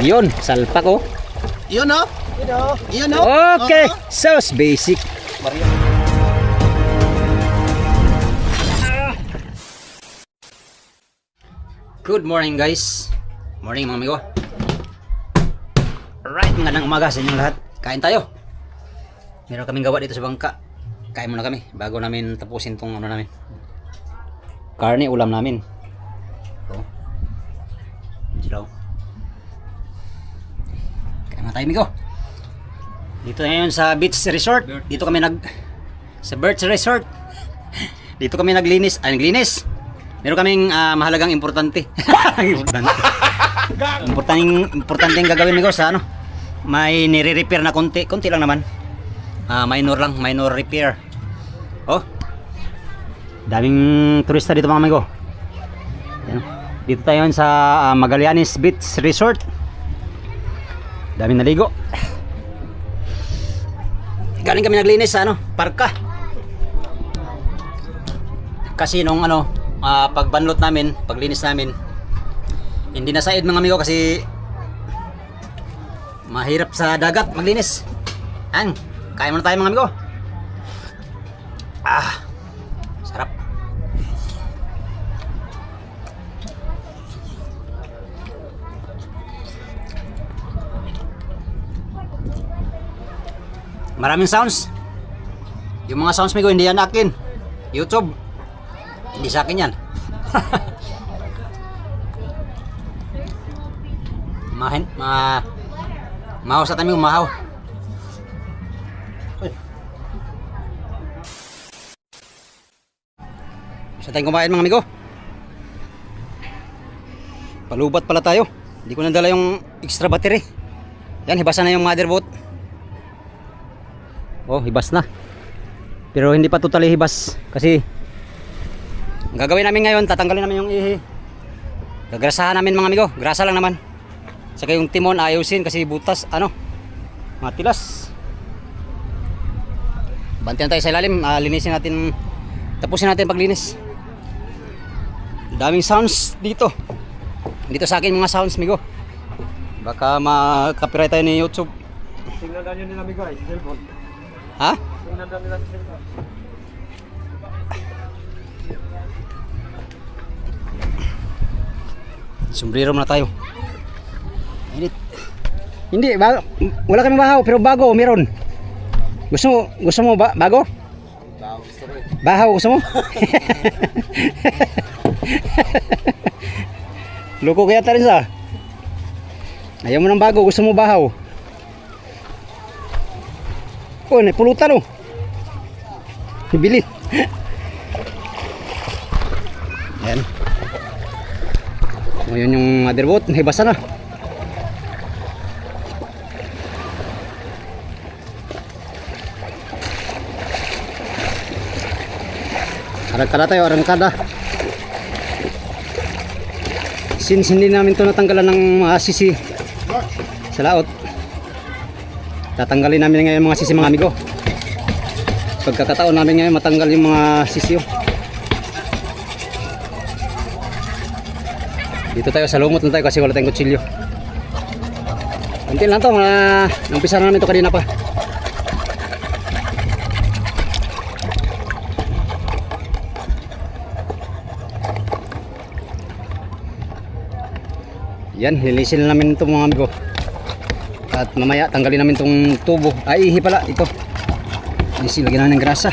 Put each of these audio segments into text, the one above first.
Yun, salpak oh. Yun o. Yun o. Okay, sounds basic. Good morning guys. Morning mga amigo. Alright, magandang umaga sa inyong lahat. Kain tayo. Meron kaming gawa dito sa bangka. Kain muna kami bago namin tapusin tong ano namin. Karne ulam namin. So, silaw. Kain muna tayo amigo. Dito ngayon sa beach resort. Dito kami sa beach resort. Dito kami naglinis. Naglinis. Meron kaming mahalagang importante. Importanteng gagawin ko sa ano. May nire-repair na konti lang naman. Minor repair. Oh. Daming turista dito mga amigo. Yan. Dito tayo sa Magallanes Beach Resort. Daming naligo. Galing kami naglinis sa parka. Kasi nung pagbanlot namin, paglinis namin, hindi na said mga amigo kasi mahirap sa dagat maglinis. Kain muna tayo mga amigo. Sarap. Maraming sounds. Yung mga sounds amigo hindi yan akin. YouTube. Hindi sa akin yan. Mahaw sa tayo mahaw. Sa tayong kumain mga amigo. Palubat pala tayo. Hindi ko nadala yung extra battery. Yan, hibasan na yung motherboard. Oh, hibas na. Pero hindi pa totally hibas kasi ang gagawin namin ngayon, tatanggalin namin yung ihi. Gagrasahan namin mga amigo, grasa lang naman. Saka yung timon ayusin kasi butas, matilas. Bantihan tayo sa ilalim, linisin natin, tapusin natin paglinis. Daming sounds dito. Dito sa akin mga sounds amigo. Baka ma-copyright tayo ni YouTube. Tingnan nyo nila amigo ay, cellphone. Ha? Tingnan nila cellphone. Sombrero muna tayo. Hindi, wala kami bahaw pero bago meron. Gusto mo bago? Bahaw gusto mo? Loko kaya tayo sa. Ayaw mo ng bago, gusto mo bahaw. Oh, pulutan oh. Bili. Ayan. Ngayon yung motherboard, nahibasa na. Arangkada tayo, arangkada. Since hindi namin ito natanggalan ng mga sisi sa laot, tatanggalin namin ngayon mga sisi mga amigo. Pagkakataon namin ngayon matanggal yung mga sisi. Dito tayo sa lumot lang tayo kasi wala tayong kutsilyo. Until lang to, nampisa na namin ito kanina pa. Yan, lilisin namin ito mga amigo. At mamaya tanggalin namin itong tubo. Ay, ihi pala, ito. Lilisin, lagyan namin ng grasa.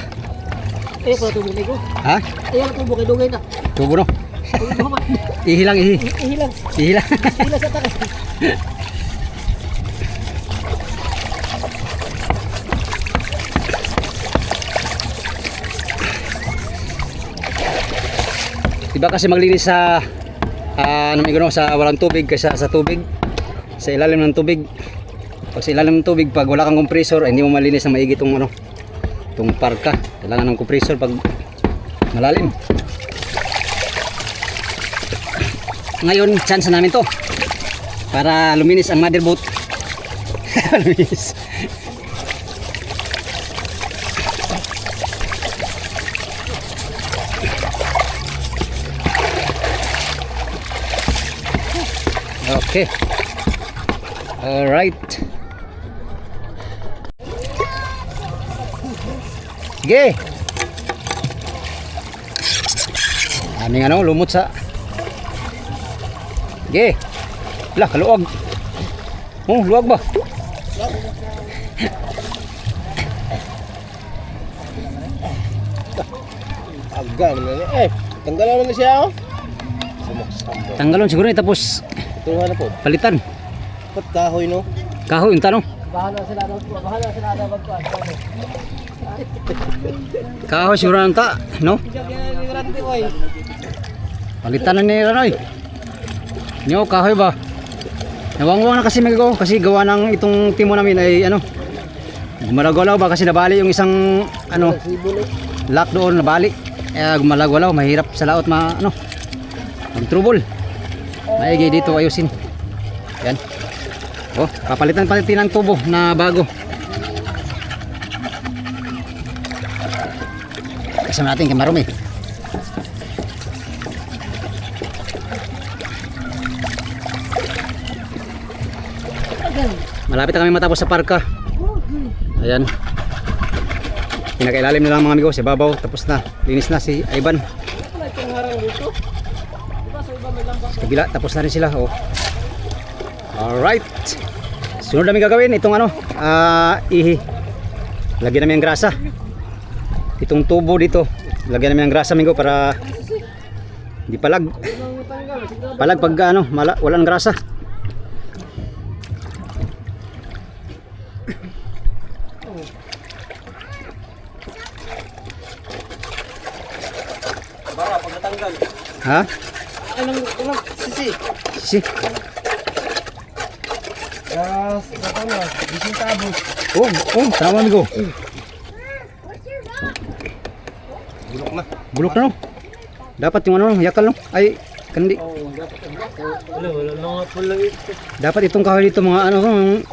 Pala tubo amigo. Ha? Tubo kay dugay na. Tubo no? Ihi lang, ihi. Ihi lang. Ihi lang. Ihi lang sa takas. Diba kasi maglinis sa sa walang tubig kaysa sa tubig, sa ilalim ng tubig. Pag sa ilalim ng tubig, pag wala kang compressor, hindi mo malinis na maigi itong itong parka. Kailangan ng compressor pag malalim. Ngayon, chance namin to para luminis ang motherboard. Luminis. Okay. Alright. Sige. Aming ano, lumot sa. Sige. Lah, kaluwag. Oh, luwag ba? Agam na niya. Tanggalan na siya oh. Tanggalon siguro tapos Turuhan na po. palitan. Pat kahoy no. Kahoy yung tanong. Bahala sila daw. Bahala sila daw magkuhan. Kahoy siguro ang ta, no? Palitan na ni Ranoy. Nyo, kahoy ba? Nawangwang na kasi magago kasi gawa ng itong timo namin ay ano. Gumalagwalaw ba kasi nabali yung isang ano lock doon nabali. Kaya gumalagwalaw, mahirap sa laot ano. Mag-trouble. Maigi dito ayusin. Yan. Oh, papalitan ng tubo na bago. Kasama natin kay marumi. Malapit na kami matapos sa parka. Ayan. Pinakailalim na lang mga amigo, si Babaw tapos na. Linis na si Ivan. Kabila, tapos na rin sila. Oh. Alright. Sunod namin gagawin itong ano, ihi. Lagyan namin ang grasa. Itong tubo dito, lagyan namin ang grasa amigo para hindi palag. Palag pag ano, walang grasa. Bara pag natanggal. Ha? Anong sisi? Sisi. Gas, natanggal. Bising tabos. Oh, tama amigo. Bulok na. Bulok na no. Dapat yung ano, yakal no. Ay, kandi. Wala nga pala ito. Dapat itong kahoy dito mga ano,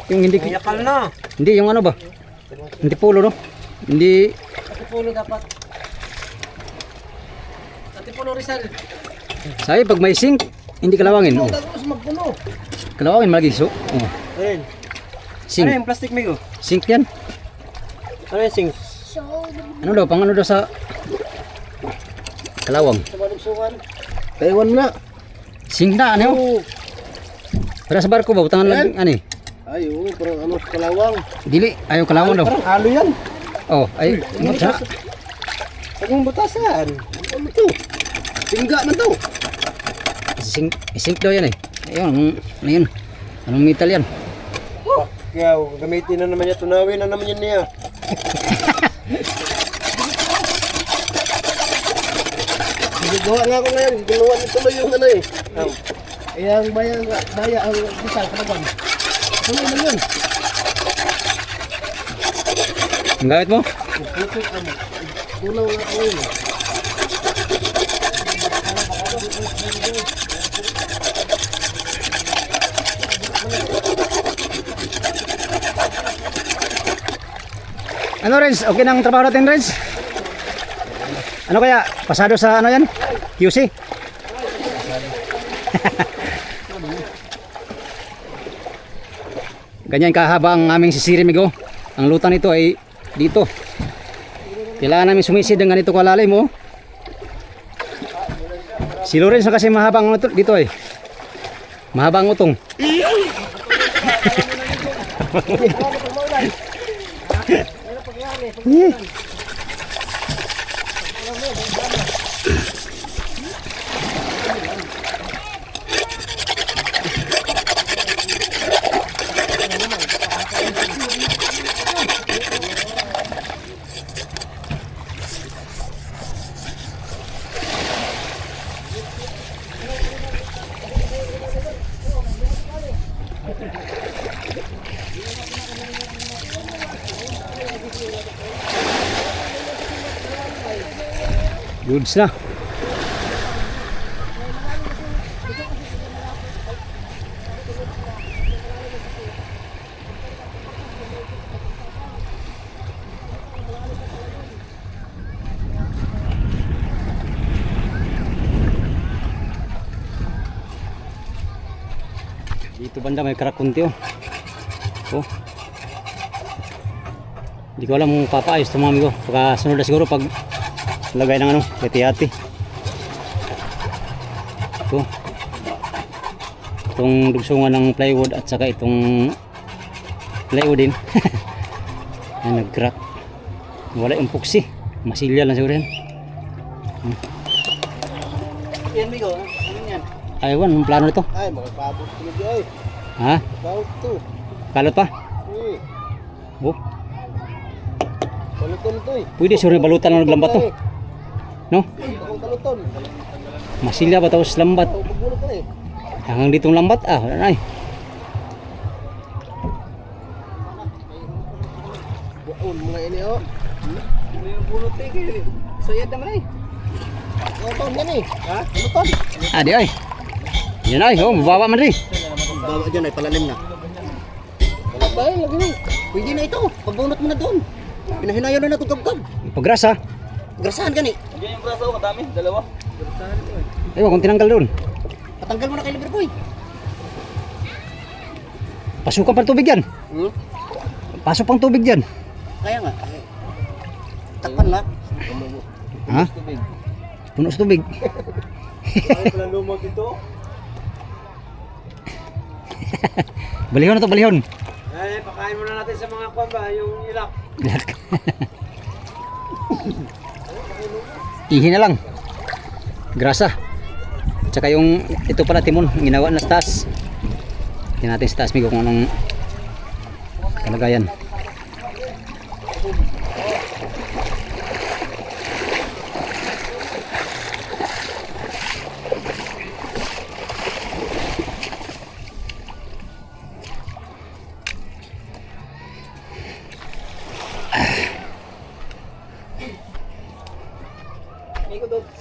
yung hindi Yakal na. hindi yung ano ba? Hindi pulo no. Hindi Atipuno dapat. Atipuno Rizal. sabi pag may sink, hindi kalawangin. Oh. Tapos magpuno. Kalawangin malagi so. Oh. Ayun. Sink. Ano yung plastic migo? Sink yan. Ano yung sing? Ano daw, pang ano daw sa kalawang. Sa malugsungan. Taiwan na. Sink na, ano? Para sa barko ba, utangan lang, ano eh. Ay, oo, parang ano, kalawang. Dili, ayaw kalawang daw. Parang halo yan. Oh, ay, ano sa? Anong batasan? Ano to? Tingga na to. Sink daw yan eh. Ayun, ano yun? Anong metal yan? Kaya, gamitin na naman niya, tunawin na naman yan niya. Gawa nga ako ngayon, ginawa niya tuloy yung ano eh. Eh, ang baya ang isa, kalaban. Ano naman yun? Ang gamit mo? Gunaw nga ako yun. Ano Renz? Okay na ang trabaho natin Renz? Ano kaya? Pasado sa ano yan? QC? Ganyan kahaba ang aming sisiri migo. Ang lutang nito ay dito. Kailangan namin sumisid ng ganito kalalim oh. Si Lorenz na kasi mahabang ano dito eh. Mahabang utong. Goods na. Dito banda may karakunti oh. Oh. Hindi ko alam kung papaayos ito mga amigo. Pagka sunod na siguro pag lagay ng ano, hati-hati. Ito. Itong dugsungan ng plywood at saka itong plywood din. Ay, nag-crack. Wala yung puksi. Masilya lang siguro yan. Yan, Migo. Ano yan? Aywan, ang plano nito. Ay, makapabot ko na dyan. Ha? Bawat to. Kalot pa? Oh, Kaluton to eh. pwede siguro balutan ng lambat to. No? Akong kaluton. Masilya ba tapos lambat? Oh, pagbulot ka na eh. Hanggang ditong lambat wala na eh. Buon mga ini oh. Ano yung bulot eh? Sayad naman eh. Kaluton yan eh. Ha? Kaluton. Di ay. Yan ay, mababa man rin. Bawa dyan ay palalim na. Dahil lagi na. Pwede na ito. Pagbunot mo na doon. Pinahinayaw na itong gabgab. Pagrasa. Grasahan gani. Diyan yung braso, madami, dalawa. Aywa, kung tinanggal doon. Patanggal mo na kay Liverpool. Pasukan pang tubig yan. Pasok pang tubig yan. Kaya nga. Takpan lang. Ha? Puno sa tubig. Ay, pala lumag ito. Balihon na to, balihon. Ay, pakain muna natin sa mga kwan ba, yung ilak. Ihi na lang. Grasa. Tsaka yung ito pala timon, ginawa na sa taas. Tingnan natin sa taas migo kung anong kalagayan.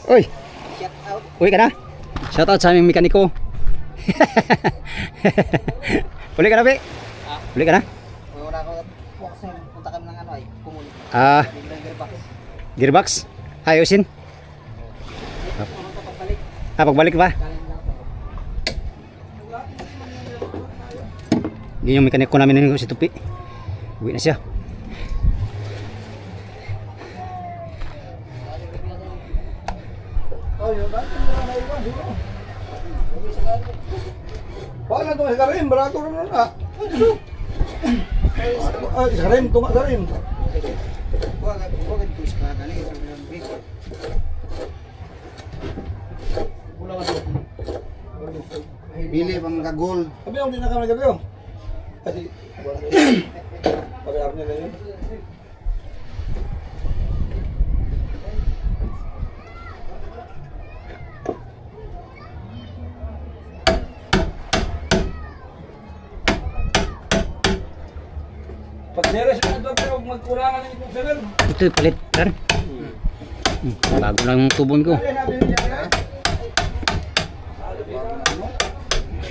Uy! Shout out. Uy ka na? Shout out sa aming mekaniko. Uli ka na, Be? Uli ka na? Wala ko kasi punta kami ng ano ay kumuli. Gearbox? Ayusin? Pagbalik ba? Yun yung mekaniko namin si Tupi. Uwi na siya. Paano ito sa rin? Barato rin na. Ay, sa rin, tunga sa rin. Bili pang kagol. Sabi ako, di na kami gabi. Kasi, pag-arap niya na yun. Pag seres na ito, pero magkurangan ng itong serer. Ito palit kan? Bago lang yung tubon ko. Ay, nabili niya na.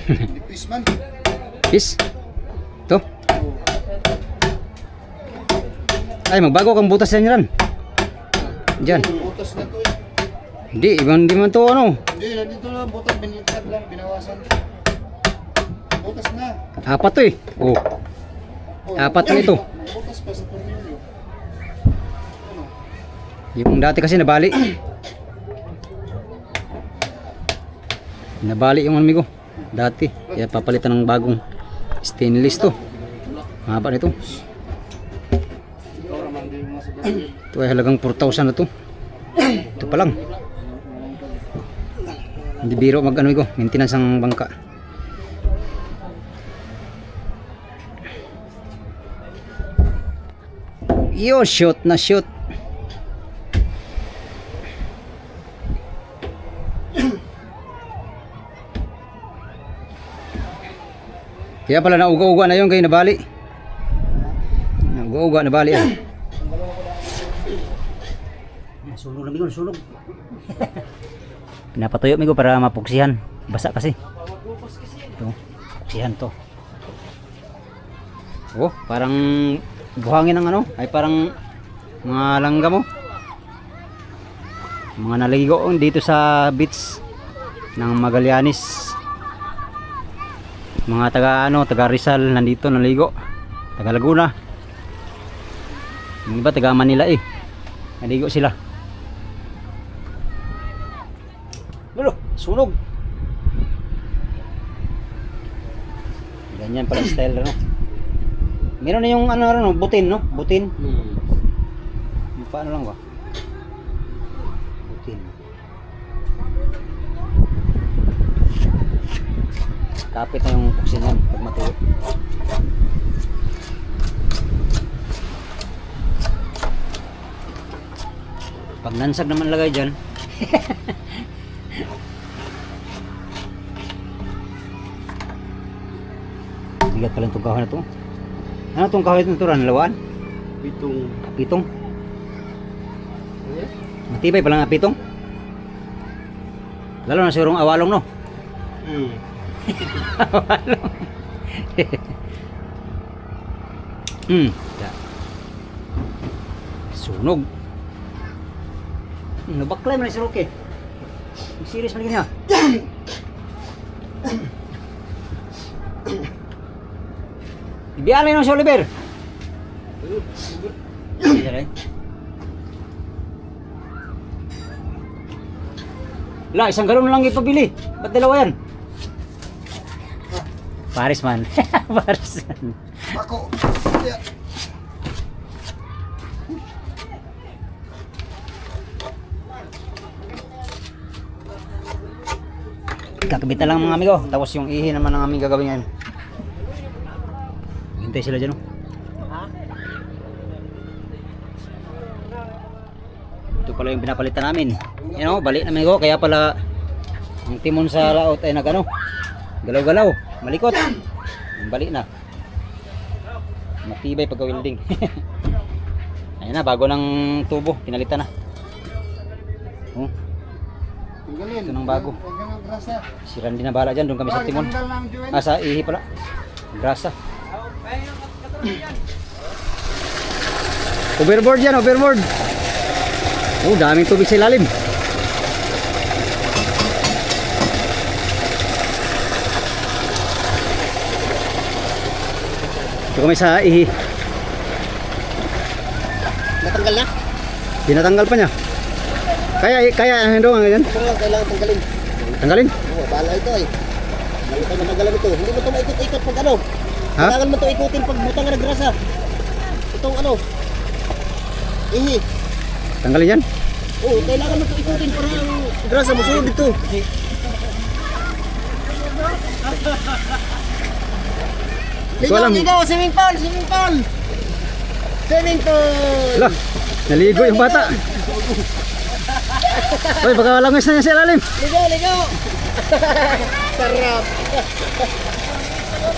Nipis man. Pis. Ito. Ay, magbago kang butas yan yan. Diyan. Butas na to eh. Hindi, ibang di man to ano. Hindi, nandito lang butas. Binitad lang, binawasan. Butas na. Apat to eh. Oh. Apat na ito. Butas pa sa tornilyo. Yung dati kasi nabali. Nabali yung amigo. Dati. Kaya papalitan ng bagong stainless to. Mahaba nito. Ito ay halagang 4,000 na to. Ito pa lang. Hindi biro mag ano amigo. Maintenance ang bangka. Yo, shoot na shoot. Kaya pala nauga-uga na yun kayo nabali. Nauga-uga nabali yan. Sunog na migo, sunog. Pinapatuyo migo para mapuksihan. Basa kasi. Ito, puksihan to. Oh, parang buhangin ng ano, ay parang mga langga mo. Mga naligo dito sa beach ng Magallanes. Mga taga ano, taga Rizal nandito naligo. Taga Laguna. Yung iba taga Manila eh. Naligo sila. Pero, sunog. Ganyan pala style ano. Meron na yung ano, butin no? Butin. Yung paano lang ba? Butin. Kapit na yung puksin yan pag matuloy. Pag nansag naman lagay dyan. Bigat pala itong kahoy na ito. Ano itong kahoy na ito? Ranlawaan? Pitong. Matibay pala nga pitong. Lalo na sigurong awalong no? Awalong. Sunog. Nabaklay mo na si Roque. Serious man niya. Ibialay nung si Oliver. La, isang galon lang ipabili. Ba't dalawa yan? Paris man. Paris man. Ako. Kakabit na lang mga amigo. Tapos yung ihi naman ang aming gagawin ngayon. Hintay sila dyan oh. Ito pala yung pinapalitan namin. Yan o, balik namin ko. Kaya pala ang timon sa laot ay nagano. Galaw-galaw. Malikot. Balik na. Matibay pagka welding. Ayan na, bago ng tubo. Pinalitan na. Oh. Ito nang bago. Si Randy na bahala dyan. Doon kami sa timon. Sa ihi pala. Grasa. Overboard yan, overboard. Oh, daming tubig sa ilalim. Ito kami sa ihi. Natanggal na? Tinatanggal pa niya. Kaya ano nga yan? Ito lang, kailangan tanggalin. Tanggalin? Oo, bahala ito eh. Bago tayo matanggalan ito. Hindi mo ito maikot-ikot pag ano. Ha? Kailangan mo ito ikutin pag butang na grasa. Itong ano. Ihi. Tanggalin yan? Oo, kailangan mo ito ikutin para ang grasa masunod dito. Ikaw alam. Ligaw, swimming pool, swimming pool. Swimming pool. Ala, naligo yung bata. Uy, baka langis na yan sa ilalim. Ligaw, ligaw. Sarap.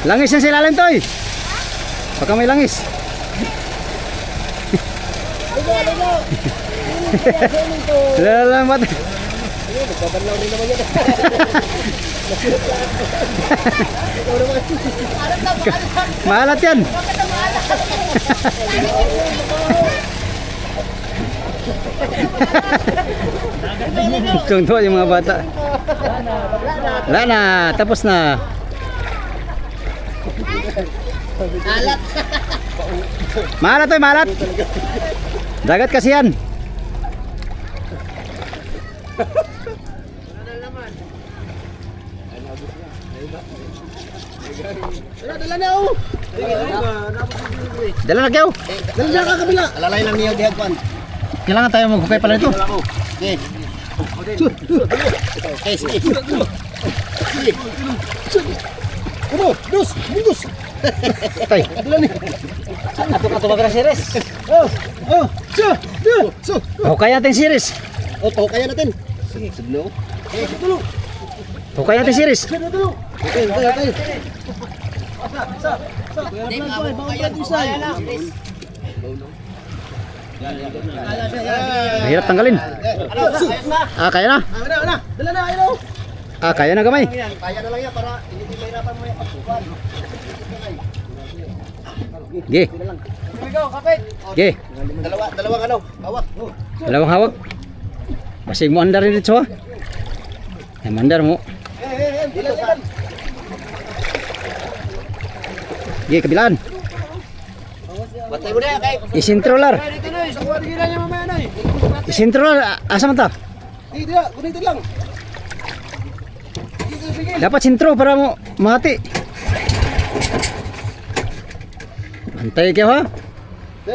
Langis yan sa ilalim to eh. Baka may langis. Ligaw, ligaw. Swimming pool. Lalang bata. Ayun, magbabanlaw din naman yan. Ikaw naman. Maalat yan. Tungtong yung mga bata. Wala na, tapos na. Alat. Maalat to, maalat. Dagat kasi yan. Dala na oh. Dala na kayo. Dala na ka kabila. Alalay lang niyo dihagwan. Kailangan tayo maghukay pala ito. Okay. Okay, sige. Sige. Ano? Dos! Bungkus! Tay. Dala ni. Ato ba series? Oh! Oh! So! Hukay natin series. Oh, to kaya natin. Sige, sudlo. Eh, sudlo. Hukay natin series. Sudlo. Okay, okay. Di ba ako kaya na, please. Mahirap tanggalin. Ah, kaya na. Ano? Dala na, ayun oh. Ah, kaya na gamay. Kaya na lang yan para hindi mahirapan mo yung pagsukan. Ge. Ge. Dalawang ano, hawak. Dalawang hawak. Basig mo andar dito ha. Ay mandar mo. Dito ka. Ge, kabilaan. Patay mo na kay. Isintrolar. Dito na, sa kuha gilan niya mamaya na. Isintrolar. Asa man ta? Dito na, dito lang. Dito sige. Dapat sintro para mo mati. Antay kayo ha.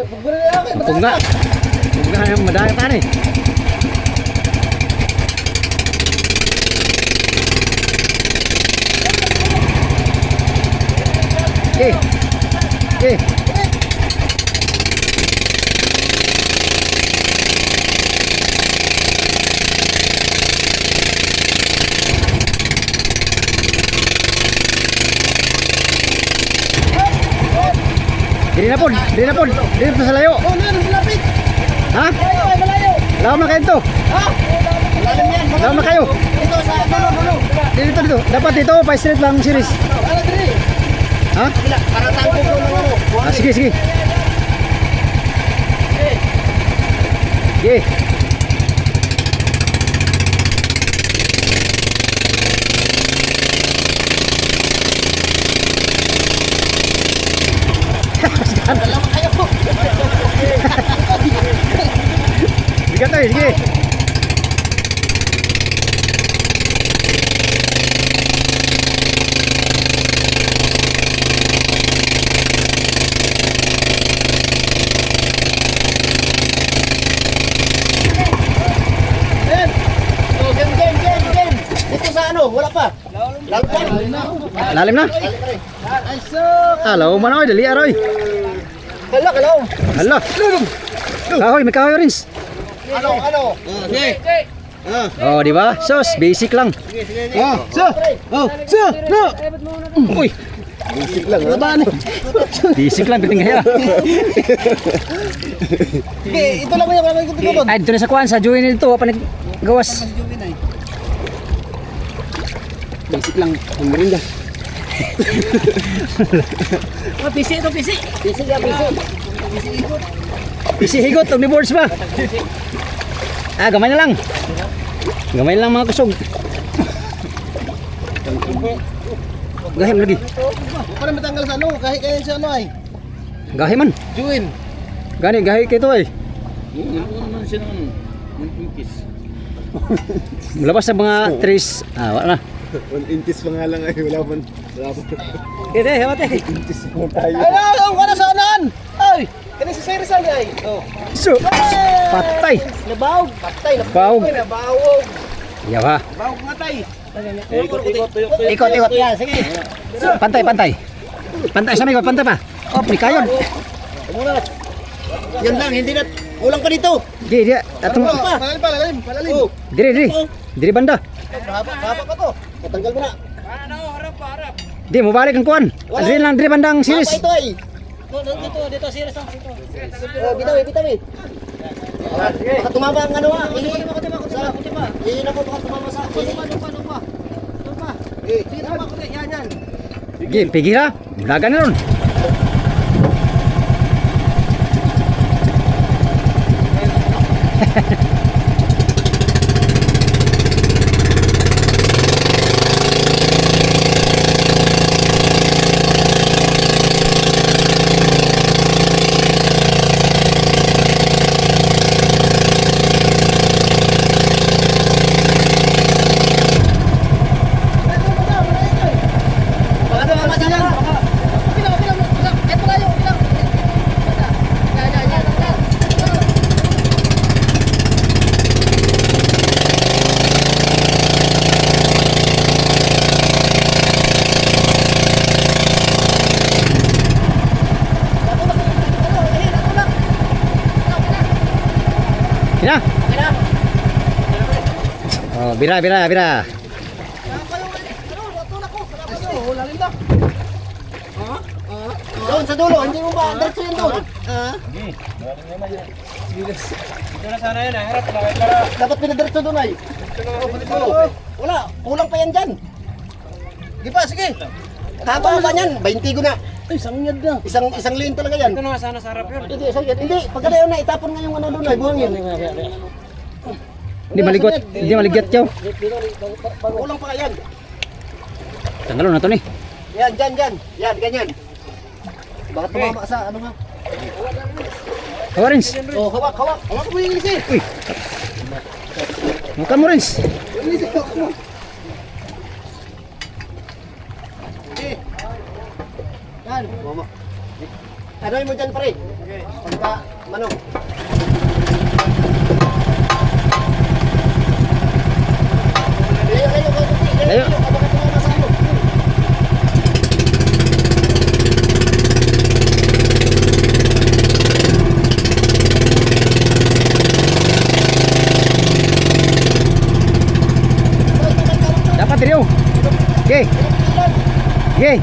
Bugura na kay. Pugna. Pugna yung madaya pa ni. Okay. Okay. Dili na po, dili na po. Dili na sa layo. Oh, na, lapit. Ha? Malayo, malayo. Lawan na kayo to. Ha? Lalim yan. Lawan na kayo. Dito sa dulo. Dito, dito. Dapat dito, pa straight lang series. Ala diri. Ha? Para tangko ko ng ano. Ah, sige, sige. Sige. Dalawa kayo. Sige tayo, sige. Ayan. Oh, game. Dito sa ano, wala pa. Lalim na. Lalim na. Ay, so. Alaw man oy, dali aroy. Hala. Hala. Kahoy, may kahoy Rins. Ano? Oh, di ba? Sos, basic lang. No. Uy, Basic lang, ha? basic lang biting kaya. Okay, ito lang yung mga ikot doon. Ay, dito na sa kuan sa join nito, pa gawas. Basic lang, ang merinda. PC. PC yan, PC. Isi higot, og ni boards ba? Ah, gamay na lang. Gamay na lang mga kusog. Gahim lagi. Para matanggal sa ano, kahit kayo sa ano ay. Gahi man. Juin. Gani, gahi kito ay. Labas sa mga trees. Ah, wala na. 1 inches pa nga lang ay wala pa. Kete, hawate. Inches pa tayo. Ano, wala sa anan. Ay, kani si Sir Rizal ay. Oh. So, patay. Nabawog. Patay, Bawog. nabawog. Yaw ha. Bawog matay. Ikot. Yan, sige. Pantay. Pantay sa migot, pantay pa. Oh, prikayon. Yan lang, hindi na. Ulang ka dito. Di, dia. Atong Palalim. Oh. diri. Diri banda. Haba ka to. Patanggal mo na. Di mo balik ang kuan. Diri lang diri bandang series. Haba ito ay. Dito, series ang dito. Oh, bitawi. Baka tumama ang ano ah. Iyon ako baka tumama sa akin. Lupa. Yan. Gi, pigira. Blaga na ron. Baka tumama sa yan. Ito kayo. Ina. Oh, bira. Doon sa dulo, hindi mo ba diretso yun doon? Ito na sana yan, harap na kay para. Dapat pinadiretso doon ay. Wala, kulang pa yan dyan. Di pa, sige. Haba ka yan, 20 ko na. Ay, sangyad na. Isang lane talaga yan. Ito na sana sa harap yun. Hindi, sangyad. Hindi, pagkadayo na, itapon nga yung ano doon ay, buhangin. Hindi maligyat yaw. Kulang pa yan. Tanggalon na to ni. Yan, dyan. Yan, ganyan. Baka tumama sa ano nga. Hawa, Rins. Oh, hawak. Hawak mo yung ilis eh. Uy. Makan mo, Rins. Ilis eh, hawak mo. Okay. Yan. Mama. Anoy mo dyan, pare. Pagka, manong. Layo. Abangan tumama sa ano. Dapat Rio. Okay. Okay.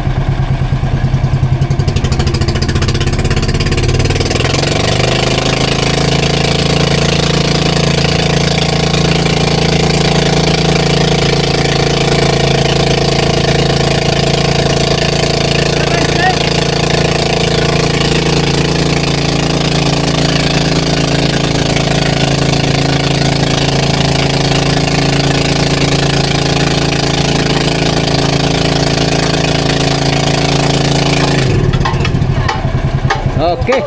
Okay.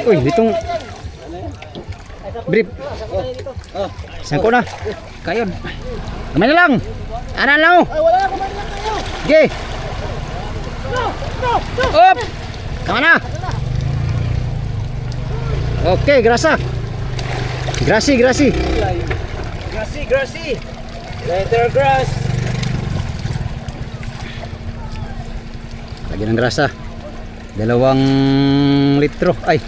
Uy, ditong brief. Sangko na. Kayon. Kamay na lang. Anan lang. Okay. Up. Kamay na. Okay, grasa. Grasi. Grassy. Letter grass. Lagyan ng grasa. 2 litro. Ay,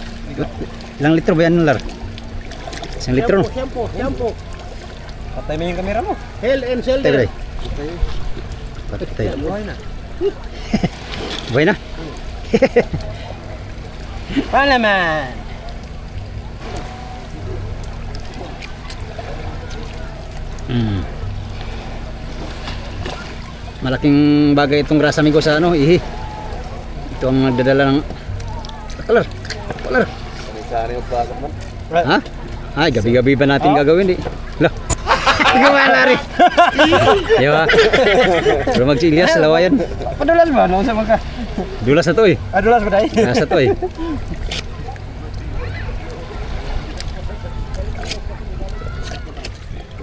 ilang litro ba yan, Lar? 1 litro, no? Shampoo. Patay mo yung kamera mo. Hell and Patay, shoulder. bray. Patay. Buhay na. Palaman. Malaking bagay itong grasa, amigo, sa ano, ihi. Ito ang nagdadala ng Lar. Sana yung pasok mo. Ha? Ay, gabi-gabi ba natin gagawin, di? Lah. Gumala rin. Di ba? Pero mag-Ilyas, lawayan. Padulas ba? Ano sa mga? Dulas na to eh. Adulas ba tayo? Nasa to eh.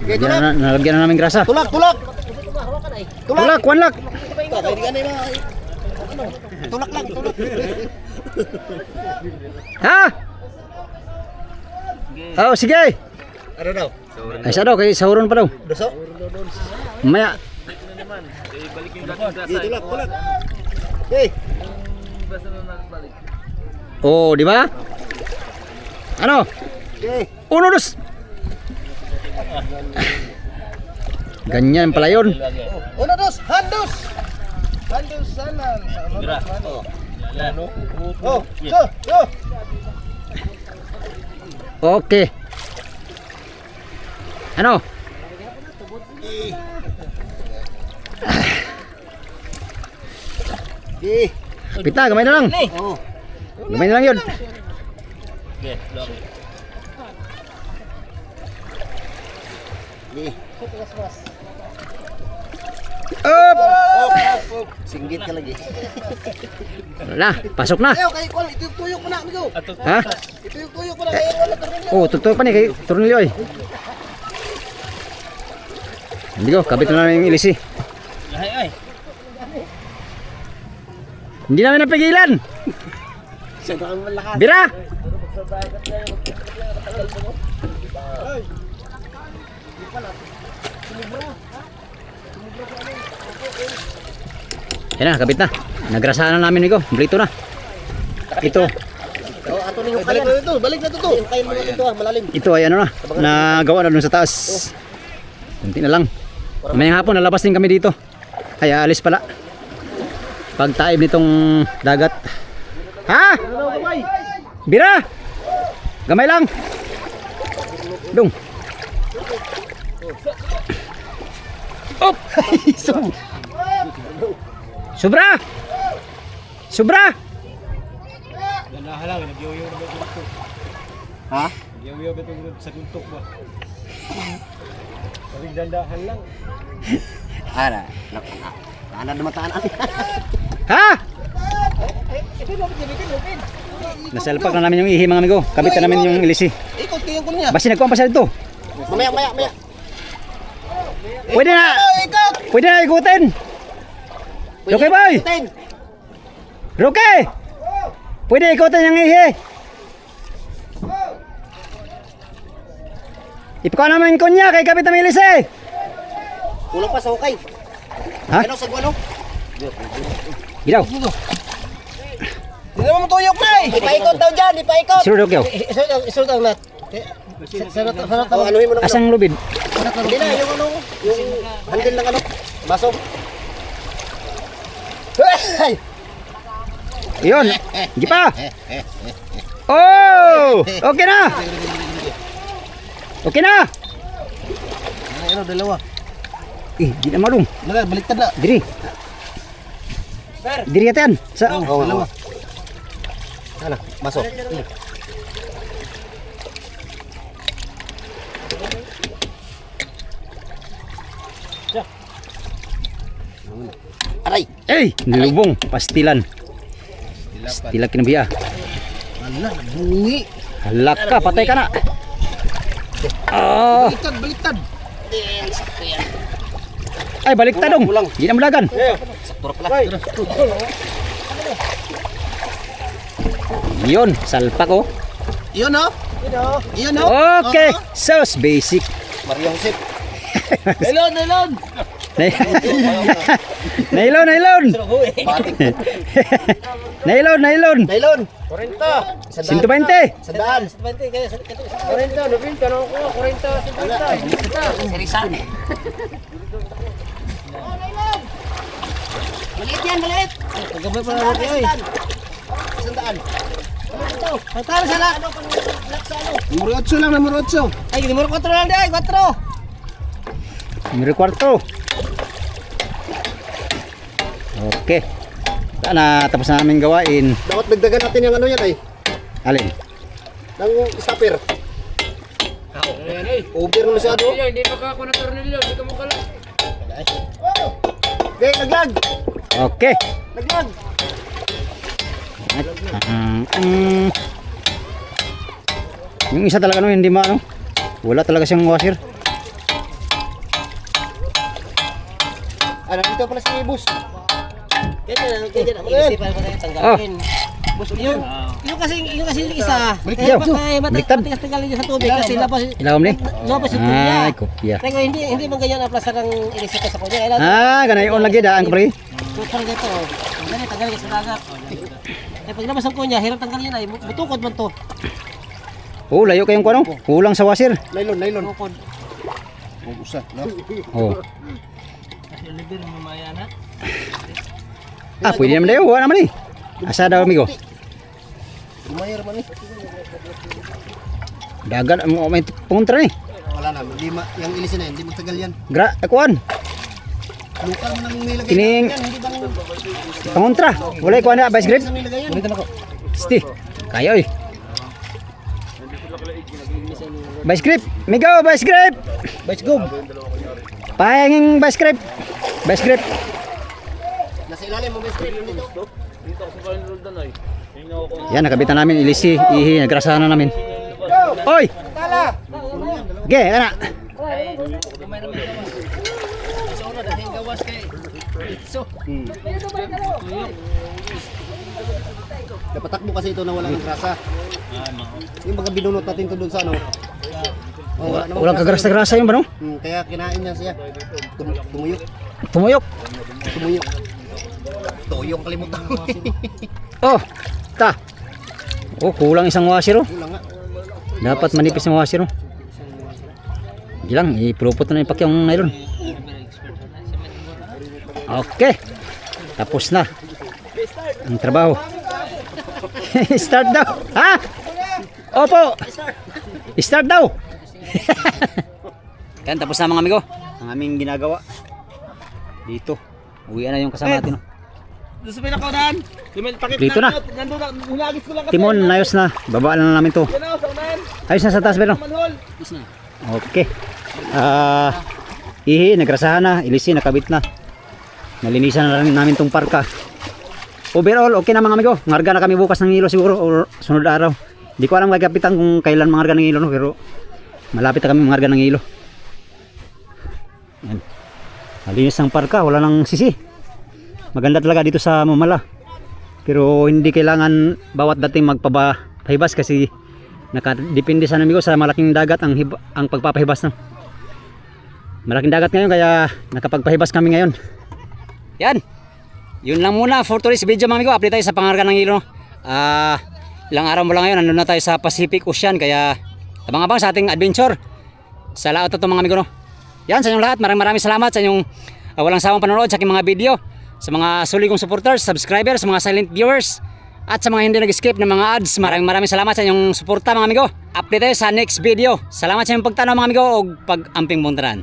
Nalagyan na namin grasa. Tulak. Tulak, 1 lak. Kaya di ka na yung mga... Ano? Tulak lang. Ha? Oh, sige. Ano daw? Ay, sa daw, kay sahuron pa daw. Doso? Mamaya. Tulak. Okay. Oh, di ba? Ano? Okay. 1, 2. Ganyan pala yun. Una, dos. Handos sana. Oh, so. Okay. Ano? Okay. Pita, gamay na lang. Oh. Gamay na lang yun. Okay. Up! Singgit ka lagi. Wala, pasok na. Ayaw, kay Kuan, ito yung tuyok mo na, amigo. Ha? Ito yung tuyok mo na, kaya wala tornilyo. Oh, tutok pa ni kay Tornilyo eh. Hindi ko, kabit na namin yung ilisi. Ay. Hindi namin napigilan. Sobrang malakas. Bira! Yan na, kabit na. Nagrasahan na namin, Migo. Blito na. Ito. Oh, ato na yung kayan. Balik na to. Kayan mo na dito, malalim. Ito ay ano na. Nagawa na dun sa taas. Kunti na lang. Mamayang hapon, nalabas din kami dito. Ay, aalis pala. Pagtaib nitong dagat. Ha? Bira! Gamay lang. Dung. Op! Sobra! Sobra! Nahalang, nagyoyo na ba ito? Ha? Nagyoyo ba ito sa kuntok ba? Saling dandahan lang. Ana, ana dumataan ani. Ha? Nasalpak na namin yung ihi mga amigo. Kabit na namin yung ilisi. Ikot kayo ko niya. Basi nagkuhan pa siya dito. Maya. Pwede na. Ikot. Pwede na ikutin. Roke boy. Roke. Pwede ikutin yung ihi. Ipakaw naman ko niya kay kabit na may ilisi. Kulang pa sa hukay. Ha? Ano sa guano? Gidaw. Hindi mo tuyok na eh. Ipaikot daw dyan, ipaikot. Sure Roke. Isulot ang nat. Sarap anuhin mo na. Asang lubid. Hindi na, yung ano, yung handle ng ano, baso. Ay! Yun. Di pa. Oh! Okay na. Okay na. Ano, dalawa. Di na malum. Baliktad na. Diri. Diri yatan. Sa Dalawa. Sana, baso. Aray! nilubong. Pastilan. Pastila kinabiya. Ala, bungi. Halak ka, patay ka na. Ah. Baliktad. Ay, baliktad dong. Di na madagan. Saktura pala. Yun, salpak oh. Iyon o. Iyon o. Okay, sauce basic. Maria Josep. Nailon. Nailon. Nailon. Nailon. 40. 120. Sandaan. 120 kaya 40, 90 ano ko? 40, 50. Serisan. Maliit yan, maliit. Pagkabay pa natin ay. Sandaan. Pagkabay sana. Numero 8 lang, numero 8. Ay, numero 4 lang di ay, 4. Numero 4. Okay. Na tapos na namin gawain. Dapat dagdagan natin yung ano yan ay. Alin? Ng stopper. Over na masyado. Hindi pa ka ako na tornilyo. Hindi ka mo kala. Okay, naglag. Okay. Naglag. Yung isa talaga no, hindi maano. Wala talaga siyang washer. Ano dito pala si Bus? Ganyan, iisipan ko na yung tanggalin. Yung kasi yung isa, matigas tanggalin nyo sa tubig kasi labas Ilawom ni? yung tuya. Ay, kopya. Pero hindi man ganyan ang plaster ng inisip ko sa kunya. Ganay on lagi daan ko pre. Parang ganito. Tanggalin sa dagat. Eh pag labas ang kunya, hirap tanggalin yun ay butukod man to. Oh, layo kayong kuno. Kulang sa washer. Nylon. Butukod. Usa, no? Oh. Liber mamaya na. Pwede naman dayo. Wala naman eh. Asa daw amigo? Lumayar man eh. Dagan mo may puntra ni. Wala na, yung ilisin na yan, hindi magtagal yan. Kuan. Lokal mo nang nilagay Kining yan, hindi bang pangontra. Wala kuan na vice grip. sa nilagay yan? Ulitin ako. Sti. Kayo eh. Vice grip. Migo, vice grip. Vice go. Pahinging vice grip. Vice grip. Nasa ilalim mo vice grip dito. Yan, nakabitan namin ilisi, ihi, nagrasahan na namin. Oy! Tala. Ge, ana. Napatakbo kasi ito na wala ng grasa. Yung mga binunot natin to doon sa ano. Oh, wala namang Walang grasa. kagrasa-grasa yun ba no? Kaya kinain niya siya. Tumuyok. Tumuyok. Tuyong kalimutan. Oh, ta. Oh, kulang isang washer oh. Kulang nga. Dapat manipis ng washer oh. Gilang, ipulupot na yung pakyang nylon. Okay. Tapos na ang trabaho. Start daw. Ha? Opo. Start daw. Yan, tapos na mga amigo. Ang aming ginagawa. Dito. Uwian na yung kasama natin. Oh. Doon sa pinakaunahan. Dito na. Hulagis ko lang kasi. Timon, ayos na. Babaan na namin to. Yan o, sa unahan. Ayos na sa taas, pero. Manhol. Okay. ihi, nagrasahan na, ilisi, nakabit na. Nalinisan na rin namin tong parka. Overall, okay na mga amigo. Ngarga na kami bukas ng ilo siguro o sunod araw. Hindi ko alam kay Kapitan kung kailan mangarga ng ilo, no? Pero malapit na kami mangarga ng ilo. Yan. Malinis ang parka, wala nang sisi. Maganda talaga dito sa Mamala. Pero hindi kailangan bawat dating magpapahibas kasi nakadepende sa amigo sa malaking dagat ang pagpapahibas, no? Malaking dagat ngayon kaya nakapagpahibas kami ngayon. Yan. Yun lang muna for today's video mga amigo. Update tayo sa pangarga ng ilo. Ilang araw mo lang ngayon, nandun na tayo sa Pacific Ocean. Kaya abang-abang sa ating adventure. Sa laot ito mga amigo, no? Yan, sa inyong lahat, maraming salamat sa inyong walang sawang panonood sa aking mga video. Sa mga sulit kong supporters, subscribers, sa mga silent viewers, at sa mga hindi nag-skip ng mga ads. Maraming salamat sa inyong suporta mga amigo. Update tayo sa next video. Salamat sa inyong pagtanaw mga amigo o pag-amping buntaran.